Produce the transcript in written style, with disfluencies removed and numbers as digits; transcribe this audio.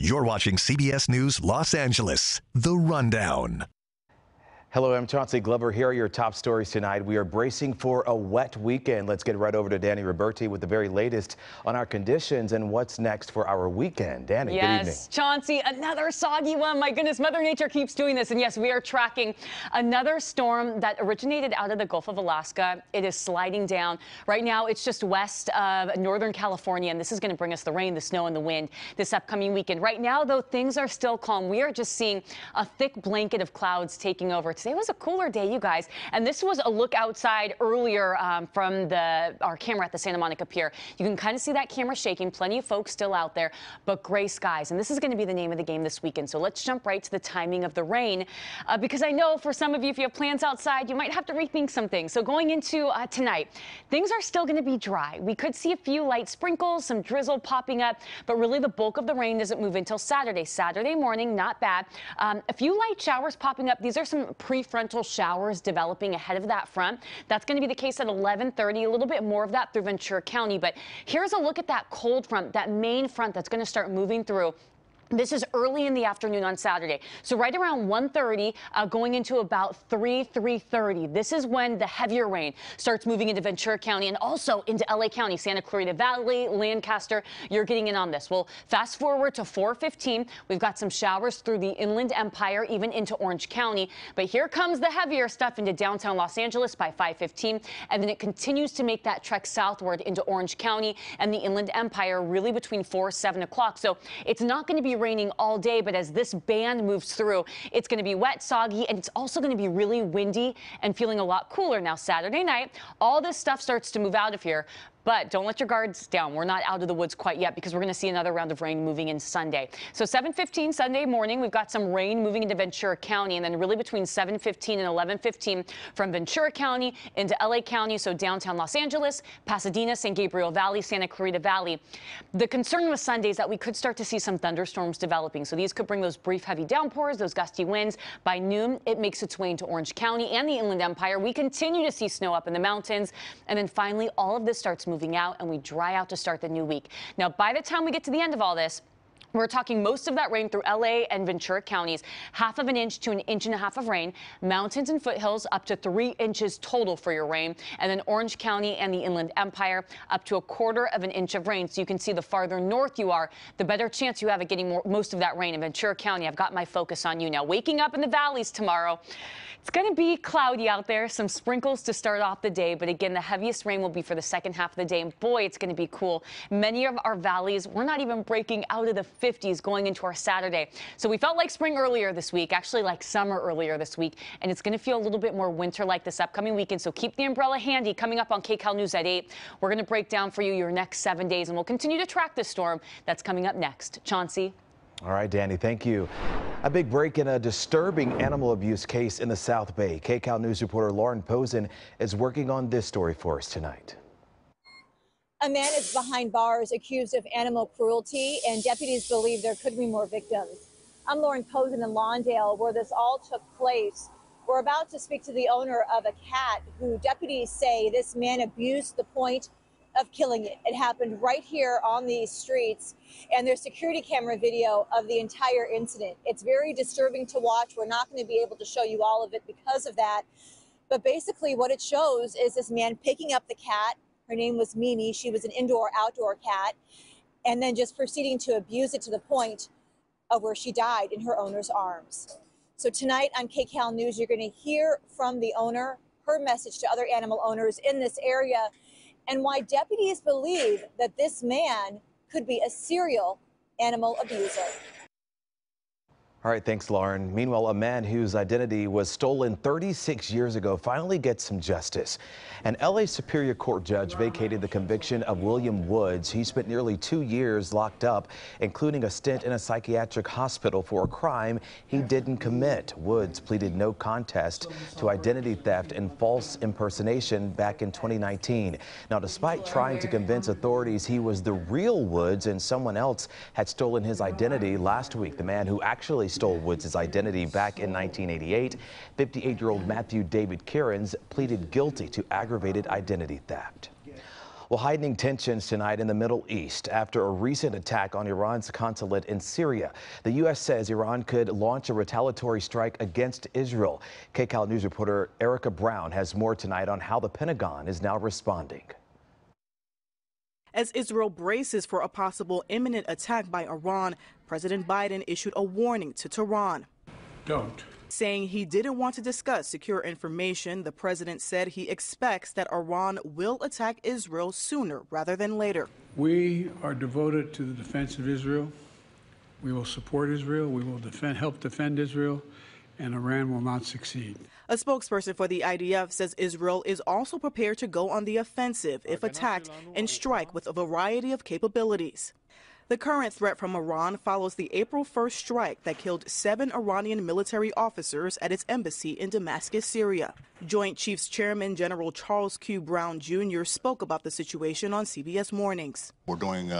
You're watching CBS News Los Angeles, The Rundown. Hello, I'm Chauncey Glover. Here are your top stories tonight. We are bracing for a wet weekend. Let's get right over to Danny Roberti with the very latest on our conditions and what's next for our weekend. Danny, good evening. Yes, Chauncey, another soggy one. My goodness, Mother Nature keeps doing this. And yes, we are tracking another storm that originated out of the Gulf of Alaska. It is sliding down. Right now, it's just west of Northern California, and this is going to bring us the rain, the snow, and the wind this upcoming weekend. Right now, though, things are still calm. We are just seeing a thick blanket of clouds taking over. Today was a cooler day, you guys, and this was a look outside earlier from our camera at the Santa Monica Pier. You can kind of see that camera shaking. Plenty of folks still out there, but gray skies, and this is going to be the name of the game this weekend. So let's jump right to the timing of the rain, because I know for some of you, if you have plans outside, you might have to rethink some things. So going into tonight, things are still going to be dry. We could see a few light sprinkles, some drizzle popping up, but really the bulk of the rain doesn't move until Saturday. Saturday morning, not bad. A few light showers popping up. These are some prefrontal showers developing ahead of that front. That's going to be the case at 11:30. A little bit more of that through Ventura County. But here's a look at that cold front, that main front that's going to start moving through. This is early in the afternoon on Saturday. So right around 1:30, going into about 3:30. This is when the heavier rain starts moving into Ventura County and also into LA County, Santa Clarita Valley, Lancaster. You're getting in on this. Well, fast forward to 4:15. We've got some showers through the Inland Empire, even into Orange County. But here comes the heavier stuff into downtown Los Angeles by 5:15. And then it continues to make that trek southward into Orange County and the Inland Empire really between 4, 7 o'clock. So it's not going to be raining all day, but as this band moves through, it's going to be wet, soggy, and it's also going to be really windy and feeling a lot cooler. Now, Saturday night, all this stuff starts to move out of here. But don't let your guards down. We're not out of the woods quite yet because we're going to see another round of rain moving in Sunday. So 7:15 Sunday morning, we've got some rain moving into Ventura County, and then really between 7:15 and 11:15 from Ventura County into LA County, so downtown Los Angeles, Pasadena, San Gabriel Valley, Santa Clarita Valley. The concern with Sunday is that we could start to see some thunderstorms developing. So these could bring those brief heavy downpours, those gusty winds. By noon, it makes its way into Orange County and the Inland Empire. We continue to see snow up in the mountains. And then finally, all of this starts moving out and we dry out to start the new week. Now, by the time we get to the end of all this, we're talking most of that rain through LA and Ventura counties, 1/2 inch to 1.5 inches of rain. Mountains and foothills up to 3 inches total for your rain. And then Orange County and the Inland Empire up to 1/4 inch of rain. So you can see the farther north you are, the better chance you have at getting most of that rain. In Ventura County, I've got my focus on you now. Waking up in the valleys tomorrow. It's going to be cloudy out there, some sprinkles to start off the day. But again, the heaviest rain will be for the second half of the day. And boy, it's going to be cool. Many of our valleys, we're not even breaking out of the 50s going into our Saturday. So we felt like spring earlier this week, actually like summer earlier this week. And it's going to feel a little bit more winter-like this upcoming weekend. So keep the umbrella handy. Coming up on KCAL News at 8, we're going to break down for you your next 7 days. And we'll continue to track this storm that's coming up next. Chauncey. All right, Danny, thank you. A big break in a disturbing animal abuse case in the South Bay. KCAL News reporter Lauren Posen is working on this story for us tonight. A man is behind bars accused of animal cruelty, and deputies believe there could be more victims. I'm Lauren Posen in Lawndale, where this all took place. We're about to speak to the owner of a cat who deputies say this man abused to the point of killing it. It happened right here on these streets, and there's security camera video of the entire incident. It's very disturbing to watch. We're not going to be able to show you all of it because of that. But basically what it shows is this man picking up the cat. Her name was Mimi. She was an indoor-outdoor cat, and then just proceeding to abuse it to the point of where she died in her owner's arms. So tonight on KCAL News, you're going to hear from the owner, her message to other animal owners in this area, and why deputies believe that this man could be a serial animal abuser. All right, thanks, Lauren. Meanwhile, a man whose identity was stolen 36 years ago finally gets some justice. An LA Superior Court judge vacated the conviction of William Woods. He spent nearly 2 years locked up, including a stint in a psychiatric hospital for a crime he didn't commit. Woods pleaded no contest to identity theft and false impersonation back in 2019. Now, despite trying to convince authorities he was the real Woods and someone else had stolen his identity last week, the man who actually stole Woods' identity back in 1988, 58-year-old Matthew David Kierans pleaded guilty to aggravated identity theft. Well, heightening tensions tonight in the Middle East after a recent attack on Iran's consulate in Syria. The U.S. says Iran could launch a retaliatory strike against Israel. KCAL News reporter Erica Brown has more tonight on how the Pentagon is now responding. As Israel braces for a possible imminent attack by Iran, President Biden issued a warning to Tehran. Don't. Saying he didn't want to discuss secure information, the president said he expects that Iran will attack Israel sooner rather than later. We are devoted to the defense of Israel. We will support Israel. We will help defend Israel, and Iran will not succeed. A spokesperson for the IDF says Israel is also prepared to go on the offensive if attacked and strike with a variety of capabilities. The current threat from Iran follows the April 1st strike that killed 7 Iranian military officers at its embassy in Damascus, Syria. Joint Chiefs Chairman General Charles Q. Brown Jr. spoke about the situation on CBS Mornings. We're doing